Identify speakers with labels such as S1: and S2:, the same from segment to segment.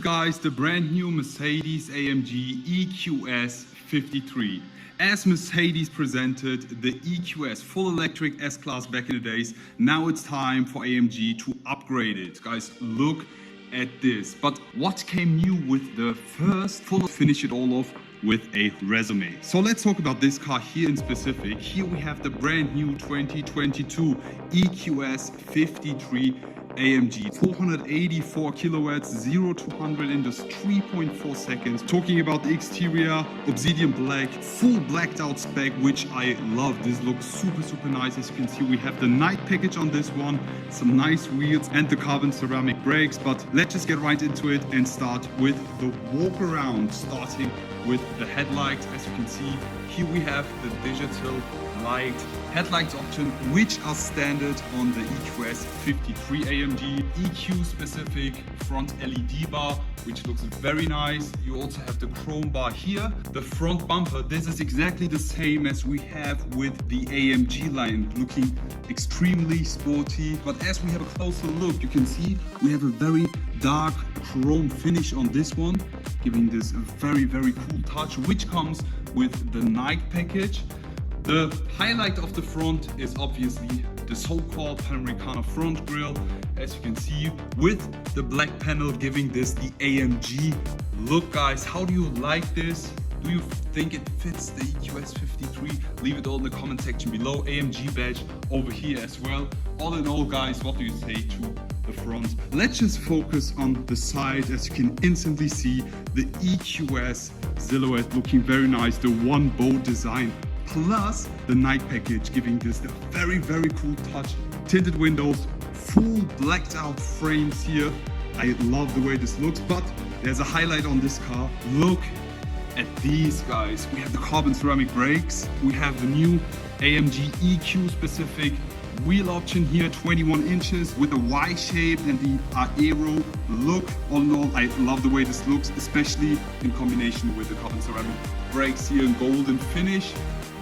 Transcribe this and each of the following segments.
S1: Guys, the brand new Mercedes AMG EQS 53. As Mercedes presented the EQS full electric S-Class back in the days, now it's time for AMG to upgrade it. Guys, look at this. But what came new with the first full finish it all off with a resume? So let's talk about this car here in specific. Here we have the brand new 2022 EQS 53 AMG, 484 kilowatts, 0 to 100 in just 3.4 seconds. Talking about the exterior, obsidian black, full blacked out spec, which I love. This looks super nice. As you can see, we have the night package on this one, some nice wheels and the carbon ceramic brakes. But let's just get right into it and start with the walk around, starting with the headlights. As you can see, here we have the digital light headlights option, which are standard on the EQS 53 AMG. EQ specific front LED bar, which looks very nice. You also have the chrome bar here. The front bumper, this is exactly the same as we have with the AMG line, looking extremely sporty. But as we have a closer look, you can see we have a very dark chrome finish on this one, giving this a very cool touch, which comes with the night package. The highlight of the front is obviously the so-called Panamericana front grille, as you can see, with the black panel giving this the AMG look. Guys, how do you like this? Do you think it fits the EQS 53? Leave it all in the comment section below. AMG badge over here as well. All in all, guys, what do you say to the front? Let's just focus on the side. As you can instantly see, the EQS silhouette looking very nice, the one bow design, plus the night package giving this the very cool touch. Tinted windows, full blacked out frames here. I love the way this looks, but there's a highlight on this car. Look at these, guys. We have the carbon ceramic brakes. We have the new AMG EQ specific wheel option here, 21 inches with a Y shape and the aero look. All in all, I love the way this looks, especially in combination with the carbon ceramic brakes here in golden finish.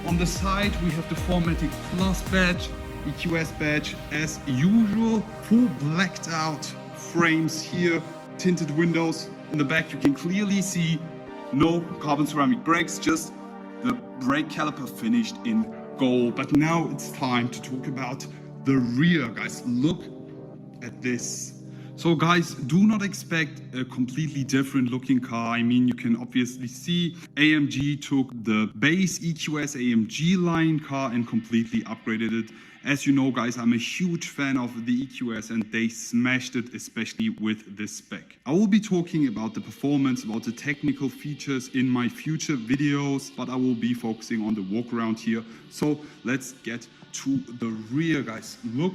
S1: On the side, we have the 4MATIC Plus badge, EQS badge as usual. Full blacked out frames here, tinted windows. In the back, you can clearly see no carbon ceramic brakes, just the brake caliper finished in gold. But now it's time to talk about the rear, guys. Look at this. So guys, do not expect a completely different looking car. I mean, you can obviously see AMG took the base EQS AMG line car and completely upgraded it. As you know, guys, I'm a huge fan of the EQS and they smashed it, especially with this spec. I will be talking about the performance, about the technical features in my future videos, but I will be focusing on the walk around here. So let's get to the rear, guys. Look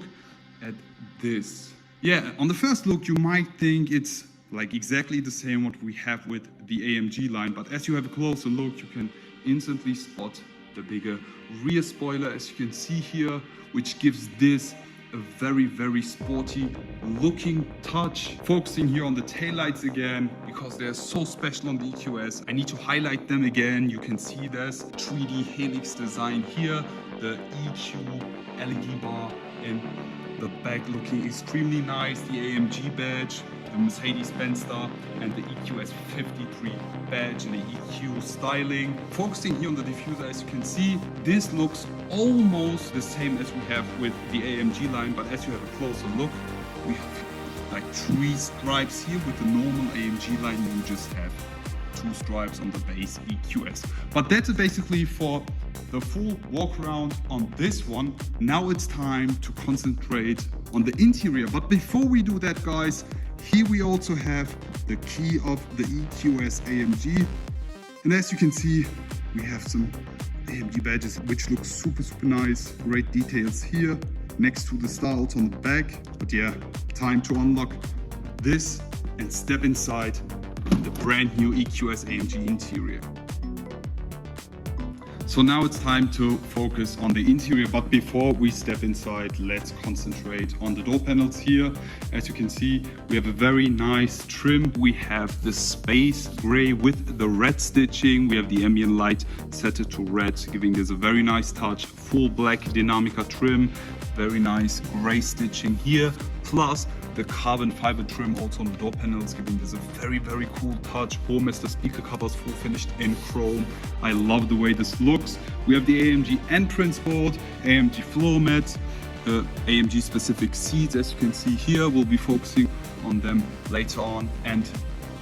S1: at this. Yeah, on the first look, you might think it's like exactly the same what we have with the AMG line, but as you have a closer look, you can instantly spot the bigger rear spoiler, as you can see here, which gives this a very sporty looking touch. Focusing here on the taillights again, because they're so special on the EQS. I need to highlight them again. You can see there's 3D helix design here, the EQ LED bar in the back looking extremely nice, the AMG badge, the Mercedes Benz star, and the EQS 53 badge and the EQ styling. Focusing here on the diffuser, as you can see, this looks almost the same as we have with the AMG line, but as you have a closer look, we have like 3 stripes here. With the normal AMG line, you just have 2 stripes on the base EQS. But that's it basically for the full walk around on this one. Now it's time to concentrate on the interior. But before we do that, guys, here we also have the key of the EQS AMG. And as you can see, we have some AMG badges, which look super nice. Great details here next to the styles on the back. But yeah, time to unlock this and step inside the brand new EQS AMG interior. So now it's time to focus on the interior, but before we step inside, let's concentrate on the door panels here. As you can see, we have a very nice trim. We have the space gray with the red stitching. We have the ambient light set it to red, giving this a very nice touch. Full black Dynamica trim. very nice gray stitching here, plus the carbon fiber trim also on the door panels, giving this a very, very cool touch. Home as the speaker covers, full finished in chrome. I love the way this looks. We have the AMG entrance board, AMG floor mats, the AMG specific seats, as you can see here. We'll be focusing on them later on. And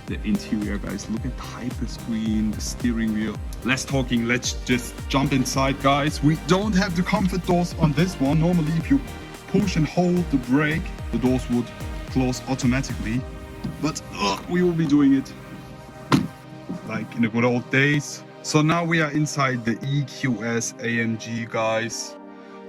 S1: the interior, guys, look at the hyper screen, the steering wheel. Less talking, let's just jump inside, guys. We don't have the comfort doors on this one. Normally, if you push and hold the brake, the doors would close automatically, but we will be doing it like in the good old days. So now we are inside the EQS AMG, guys.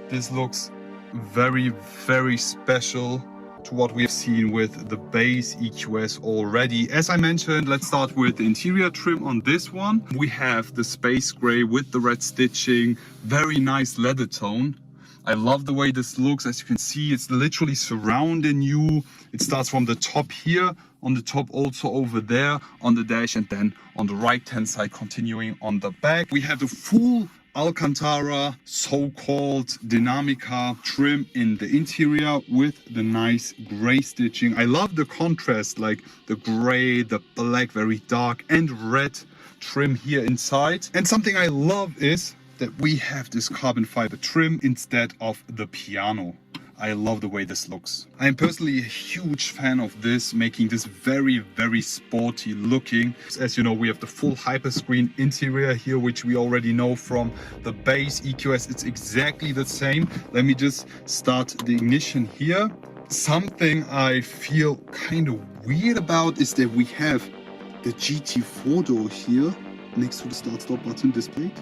S1: This looks very, very special to what we have seen with the base EQS already. As I mentioned, let's start with the interior trim on this one. We have the space gray with the red stitching, very nice leather tone. I love the way this looks. As you can see, it's literally surrounding you. It starts from the top here, on the top also over there on the dash, and then on the right hand side continuing on the back. We have the full Alcantara, so-called Dinamica trim in the interior with the nice gray stitching. I love the contrast, like the gray, the black, very dark, and red trim here inside. And something I love is that we have this carbon fiber trim instead of the piano. I love the way this looks. I am personally a huge fan of this, making this very, very sporty looking. As you know, we have the full hyperscreen interior here, which we already know from the base EQS. It's exactly the same. Let me just start the ignition here. Something I feel kind of weird about is that we have the GT4 door here next to the start-stop button displayed.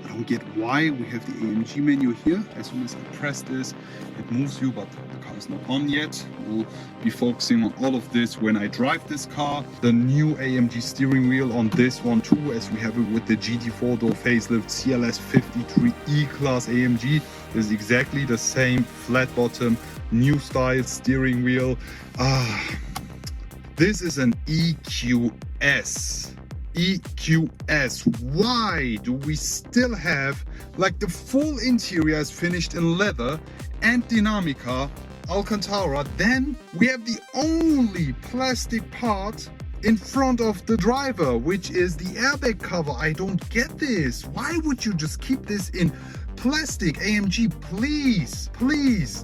S1: I don't get why. We have the AMG menu here. As soon as I press this, it moves you, but the car is not on yet. We'll be focusing on all of this when I drive this car. The new AMG steering wheel on this one too, as we have it with the GT4 door facelift CLS 53 E-Class AMG. This is exactly the same flat bottom, new style steering wheel. This is an EQS. EQS. Why do we still have like the full interior is finished in leather and Dinamica Alcantara? Then we have the only plastic part in front of the driver, which is the airbag cover. I don't get this. Why would you just keep this in plastic? AMG, please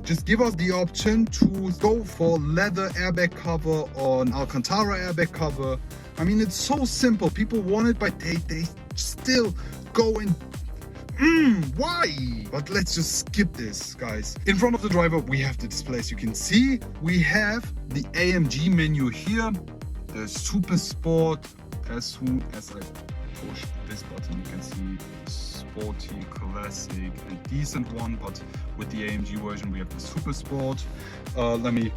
S1: just give us the option to go for leather airbag cover or an Alcantara airbag cover. I mean, it's so simple. People want it, but they still go and why? But let's just skip this, guys. In front of the driver, we have the display. As you can see, we have the AMG menu here, the Super Sport. As soon as I push this button, you can see sporty, classic, and decent one. But with the AMG version, we have the Super Sport. Let me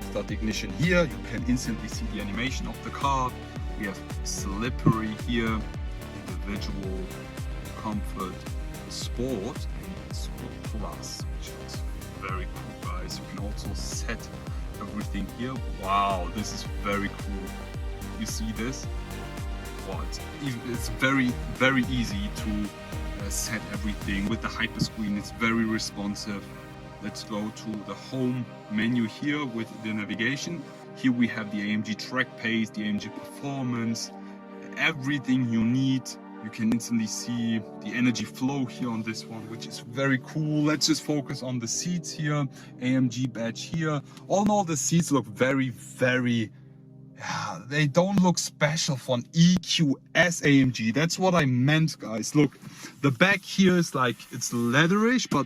S1: start the ignition here. You can instantly see the animation of the car. We have slippery here, individual, comfort, sport, and sport plus, which is very cool, guys. You can also set everything here. Wow, this is very cool. You see this? Wow, it's very, very easy to set everything with the hyperscreen. It's very responsive. Let's go to the home menu here with the navigation. Here we have the AMG track pace, the AMG performance, everything you need. You can instantly see the energy flow here on this one, which is very cool. Let's just focus on the seats here. AMG badge here. All in all, the seats look very, very, they don't look special for an EQS AMG. That's what I meant, guys. Look, the back here is like, it's leatherish, but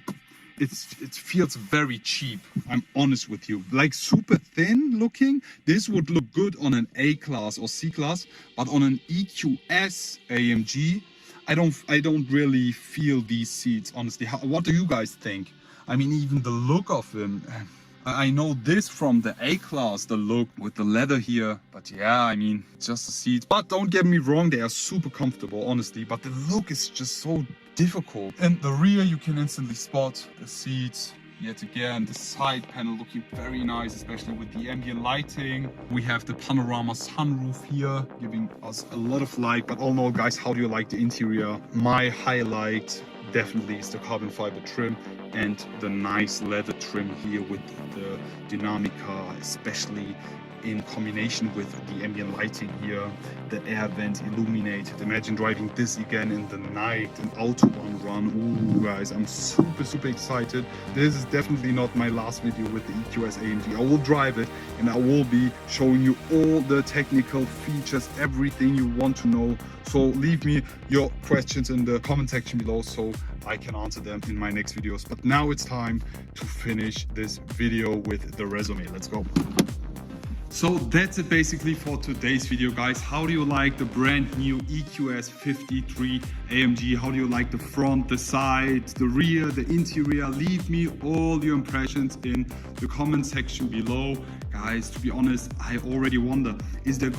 S1: it feels very cheap. I'm honest with you. Like super thin looking. This would look good on an A-Class or C-Class, but on an EQS AMG, I don't really feel these seats, honestly. What do you guys think? I mean, even the look of them. I know this from the A-Class, the look with the leather here. But yeah, I mean, just the seats. But don't get me wrong, they are super comfortable, honestly. But the look is just so difficult. In the rear, you can instantly spot the seats. Yet again, the side panel looking very nice, especially with the ambient lighting. We have the panorama sunroof here, giving us a lot of light. But all in all, guys, how do you like the interior? My highlight, definitely is the carbon fiber trim and the nice leather trim here with the Dynamica, especially in combination with the ambient lighting here, the air vent illuminated. Imagine driving this again in the night, an autobahn run. Ooh guys, I'm super excited. This is definitely not my last video with the EQS AMG. I will drive it and I will be showing you all the technical features, everything you want to know. So leave me your questions in the comment section below so I can answer them in my next videos. But now it's time to finish this video with the resume. Let's go. So that's it basically for today's video, guys. How do you like the brand new EQS 53 AMG? How do you like the front, the sides, the rear, the interior? Leave me all your impressions in the comment section below. Guys, to be honest, I already wonder, is there